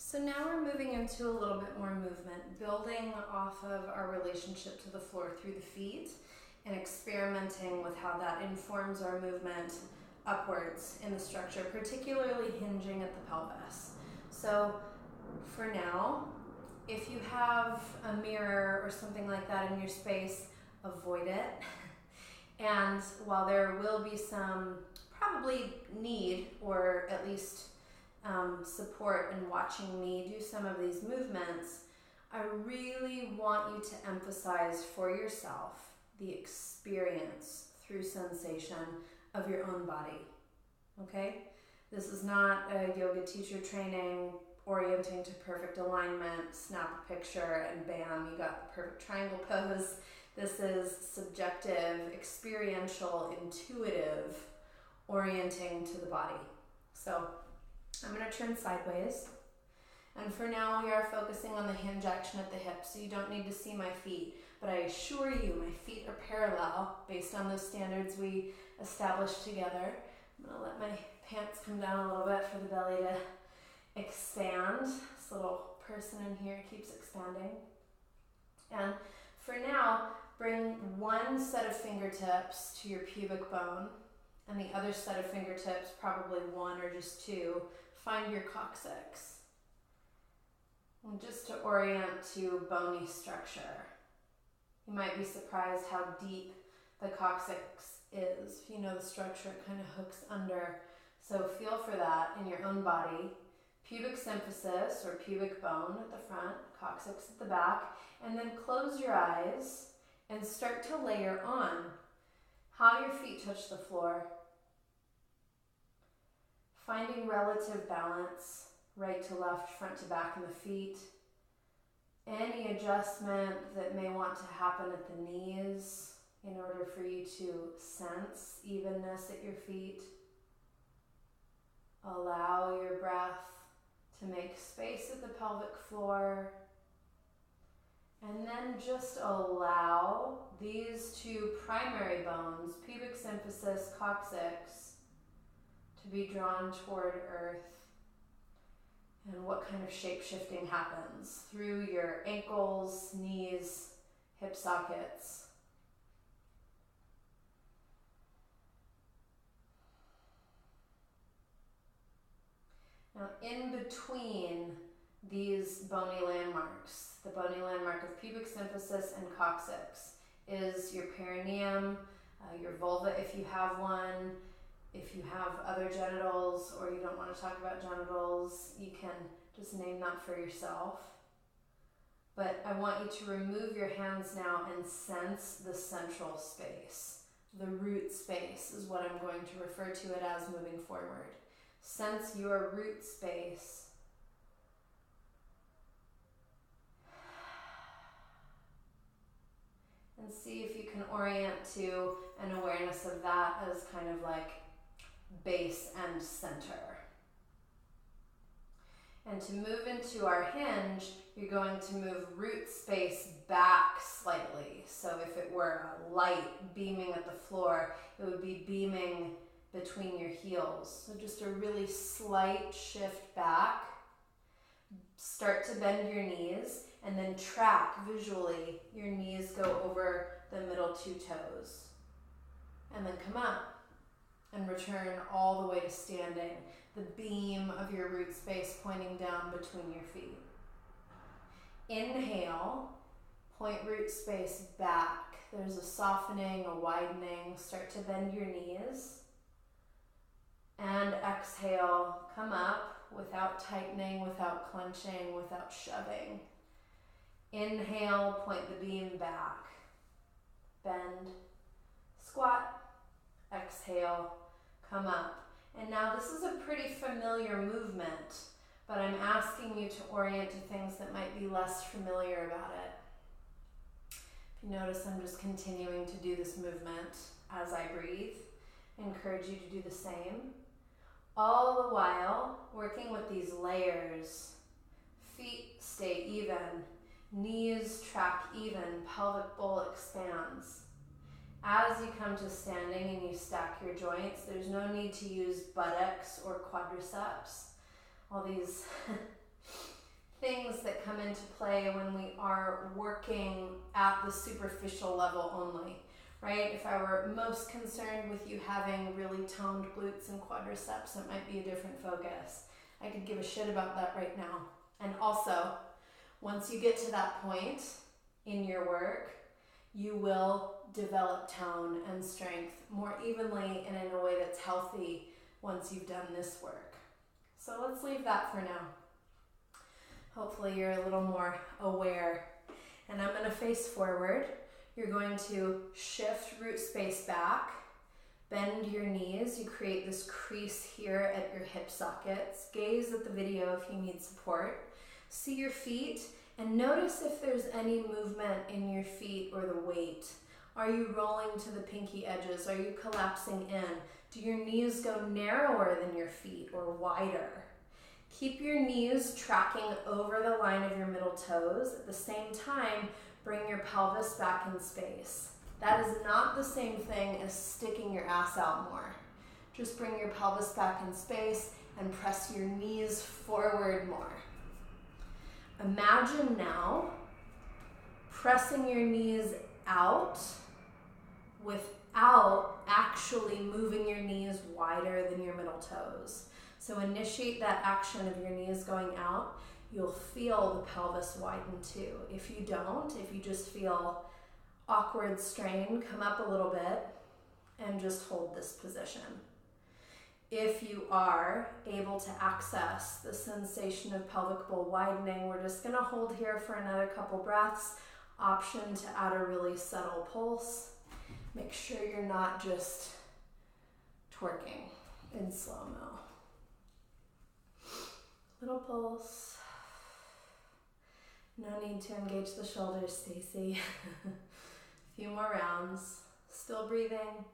So now we're moving into a little bit more movement, building off of our relationship to the floor through the feet and experimenting with how that informs our movement upwards in the structure, particularly hinging at the pelvis. So for now, if you have a mirror or something like that in your space, avoid it. And while there will be some probably need, or at least support in watching me do some of these movements, I really want you to emphasize for yourself the experience through sensation of your own body, okay? This is not a yoga teacher training, orienting to perfect alignment, snap a picture, and bam, you got the perfect triangle pose. This is subjective, experiential, intuitive, orienting to the body. So I'm going to turn sideways. And for now, we are focusing on the hinge action at the hip, so you don't need to see my feet. But I assure you, my feet are parallel based on those standards we established together. I'm going to let my pants come down a little bit for the belly to expand. This little person in here keeps expanding. And for now, bring one set of fingertips to your pubic bone, and the other set of fingertips, probably one or just two, find your coccyx. And just to orient to bony structure. You might be surprised how deep the coccyx is. If you know the structure, it kind of hooks under. So feel for that in your own body. Pubic symphysis, or pubic bone at the front, coccyx at the back, and then close your eyes and start to layer on how your feet touch the floor. Finding relative balance, right to left, front to back in the feet. Any adjustment that may want to happen at the knees in order for you to sense evenness at your feet. Allow your breath to make space at the pelvic floor. And then just allow these two primary bones, pubic symphysis, coccyx, to be drawn toward earth. And what kind of shape-shifting happens through your ankles, knees, hip sockets. Now, in between these bony landmarks, the bony landmark of pubic symphysis and coccyx, is your perineum, your vulva if you have one. If you have other genitals or you don't want to talk about genitals, you can just name that for yourself. But I want you to remove your hands now and sense the central space. The root space is what I'm going to refer to it as moving forward. Sense your root space. And see if you can orient to an awareness of that as kind of like base and center. And to move into our hinge, you're going to move root space back slightly. So if it were a light beaming at the floor, it would be beaming between your heels. So just a really slight shift back. Start to bend your knees and then track visually your knees go over the middle two toes. And then come up and return all the way to standing, the beam of your root space pointing down between your feet. Inhale, point root space back. There's a softening, a widening. Start to bend your knees. And exhale, come up without tightening, without clenching, without shoving. Inhale, point the beam back. Bend, squat. Exhale, come up. And now this is a pretty familiar movement, but I'm asking you to orient to things that might be less familiar about it. If you notice, I'm just continuing to do this movement as I breathe. I encourage you to do the same. All the while, working with these layers. Feet stay even, knees track even, pelvic bowl expands. As you come to standing and you stack your joints, there's no need to use buttocks or quadriceps. All these things that come into play when we are working at the superficial level only, right? If I were most concerned with you having really toned glutes and quadriceps, it might be a different focus. I could give a shit about that right now. And also, once you get to that point in your work, you will develop tone and strength more evenly and in a way that's healthy once you've done this work. So let's leave that for now. Hopefully you're a little more aware. And I'm going to face forward. You're going to shift root space back, bend your knees. You create this crease here at your hip sockets. Gaze at the video if you need support. See your feet and notice if there's any movement in your feet or the weight. Are you rolling to the pinky edges? Are you collapsing in? Do your knees go narrower than your feet or wider? Keep your knees tracking over the line of your middle toes. At the same time, bring your pelvis back in space. That is not the same thing as sticking your ass out more. Just bring your pelvis back in space and press your knees forward more. Imagine now pressing your knees out without actually moving your knees wider than your middle toes. So initiate that action of your knees going out. You'll feel the pelvis widen too. If you don't, if you just feel awkward strain, come up a little bit and just hold this position. If you are able to access the sensation of pelvic bowl widening, we're just gonna hold here for another couple breaths. Option to add a really subtle pulse. Make sure you're not just twerking in slow-mo. Little pulse. No need to engage the shoulders, Stacy. A few more rounds. Still breathing.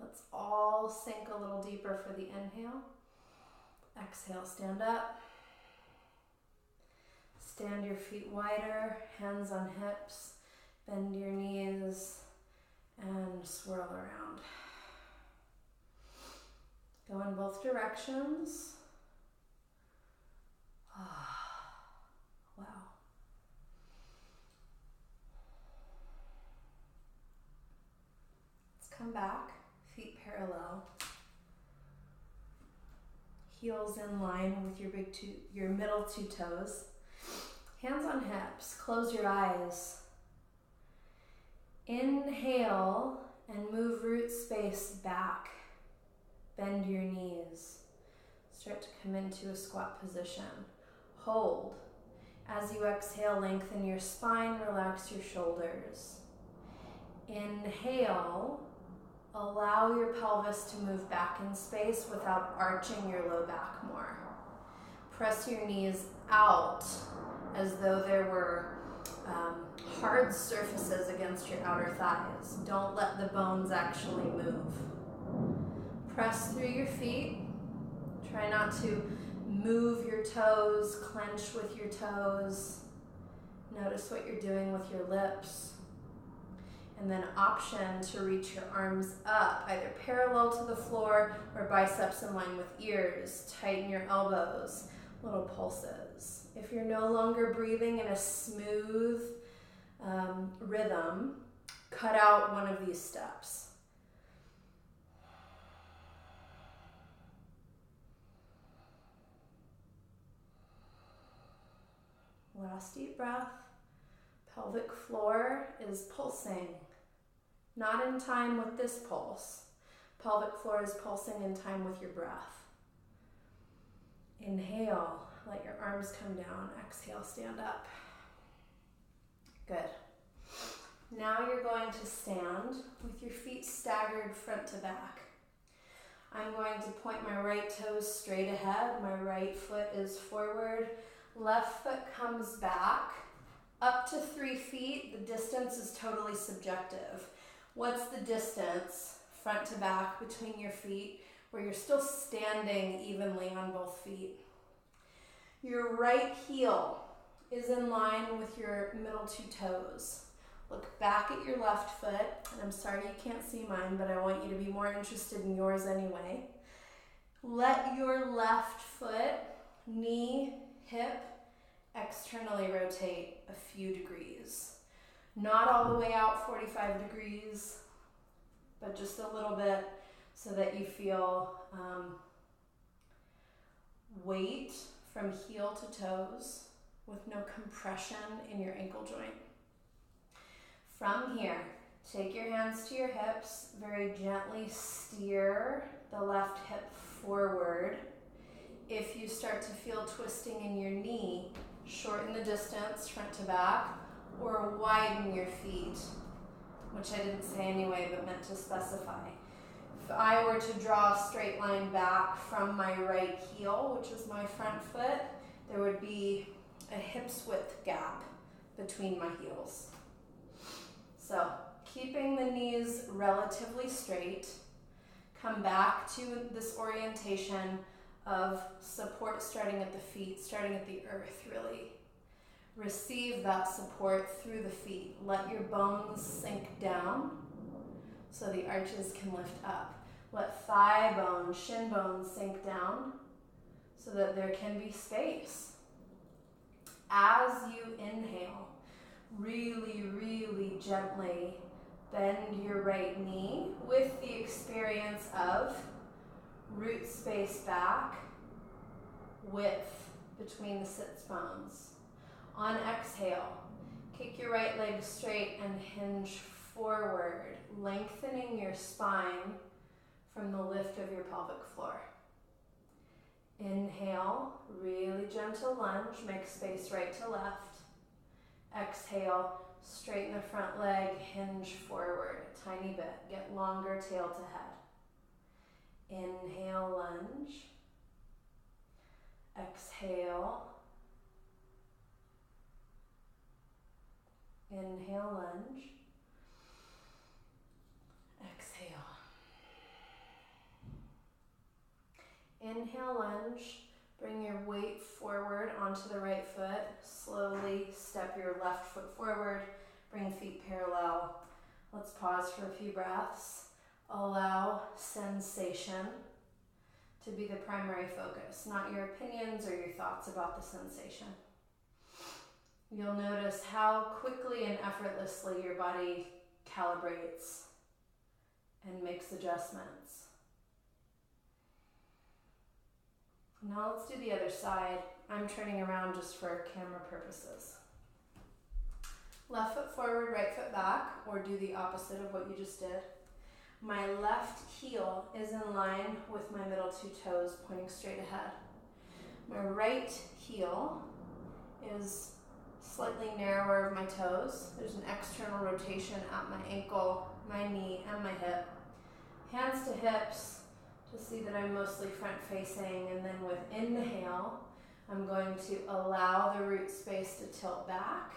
Let's all sink a little deeper for the inhale. Exhale, stand up. Stand your feet wider, hands on hips. Bend your knees and swirl around. Go in both directions. Wow. Let's come back, feet parallel. Heels in line with your middle two toes. Hands on hips, close your eyes. Inhale and move root space back. Bend your knees. Start to come into a squat position. Hold. As you exhale, lengthen your spine, relax your shoulders. Inhale, allow your pelvis to move back in space without arching your low back more. Press your knees out as though there were hard surfaces against your outer thighs. Don't let the bones actually move. Press through your feet. Try not to move your toes, clench with your toes. Notice what you're doing with your lips. And then option to reach your arms up, either parallel to the floor or biceps in line with ears. Tighten your elbows, little pulses. If you're no longer breathing in a smooth rhythm, cut out one of these steps. Last deep breath. Pelvic floor is pulsing, not in time with this pulse. Pelvic floor is pulsing in time with your breath. Inhale, let your arms come down. Exhale, stand up. Good. Now you're going to stand with your feet staggered front to back. I'm going to point my right toes straight ahead. My right foot is forward. Left foot comes back. Up to 3 feet, the distance is totally subjective. What's the distance, front to back, between your feet, where you're still standing evenly on both feet? Your right heel is in line with your middle two toes. Look back at your left foot, and I'm sorry you can't see mine, but I want you to be more interested in yours anyway. Let your left foot, knee, hip, externally rotate a few degrees. Not all the way out 45 degrees, but just a little bit so that you feel weight from heel to toes with no compression in your ankle joint. From here, take your hands to your hips, very gently steer the left hip forward. If you start to feel twisting in your knee, shorten the distance front to back or widen your feet, which I didn't say anyway but meant to specify. If I were to draw a straight line back from my right heel, which is my front foot, there would be a hips width gap between my heels. So keeping the knees relatively straight, come back to this orientation of support starting at the feet, starting at the earth really. Receive that support through the feet. Let your bones sink down so the arches can lift up. Let thigh bones, shin bones sink down so that there can be space. As you inhale, really, really gently bend your right knee with the experience of root space back, width between the sits bones. On exhale, kick your right leg straight and hinge forward, lengthening your spine from the lift of your pelvic floor. Inhale, really gentle lunge, make space right to left. Exhale, straighten the front leg, hinge forward a tiny bit, get longer tail to head. Inhale, lunge. Exhale. Inhale, lunge. Exhale. Inhale, lunge. Bring your weight forward onto the right foot. Slowly step your left foot forward. Bring feet parallel. Let's pause for a few breaths. Allow sensation to be the primary focus, not your opinions or your thoughts about the sensation. You'll notice how quickly and effortlessly your body calibrates and makes adjustments. Now let's do the other side. I'm turning around just for camera purposes. Left foot forward, right foot back, or do the opposite of what you just did. My left heel is in line with my middle two toes pointing straight ahead. My right heel is slightly narrower of my toes. There's an external rotation at my ankle, my knee, and my hip. Hands to hips to see that I'm mostly front facing, and then with inhale, I'm going to allow the root space to tilt back.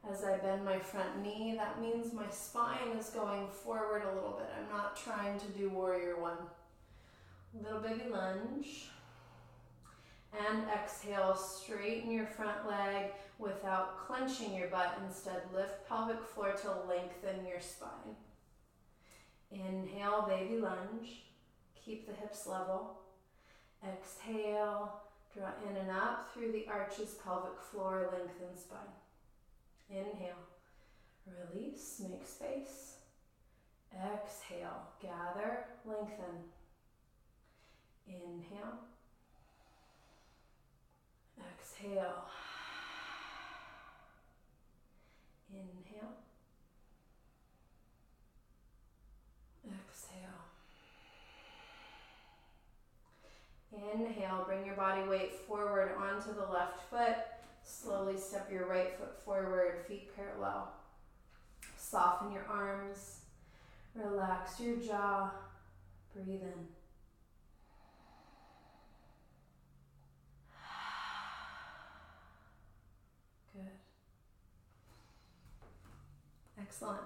As I bend my front knee, that means my spine is going forward a little bit. I'm not trying to do warrior one. Little baby lunge. And exhale, straighten your front leg without clenching your butt. Instead, lift pelvic floor to lengthen your spine. Inhale, baby lunge. Keep the hips level. Exhale, draw in and up through the arches, pelvic floor, lengthen spine. Inhale, release, make space. Exhale, gather, lengthen. Inhale. Exhale. Inhale. Exhale. Inhale, bring your body weight forward onto the left foot. Slowly step your right foot forward, feet parallel. Soften your arms. Relax your jaw. Breathe in. Good. Excellent.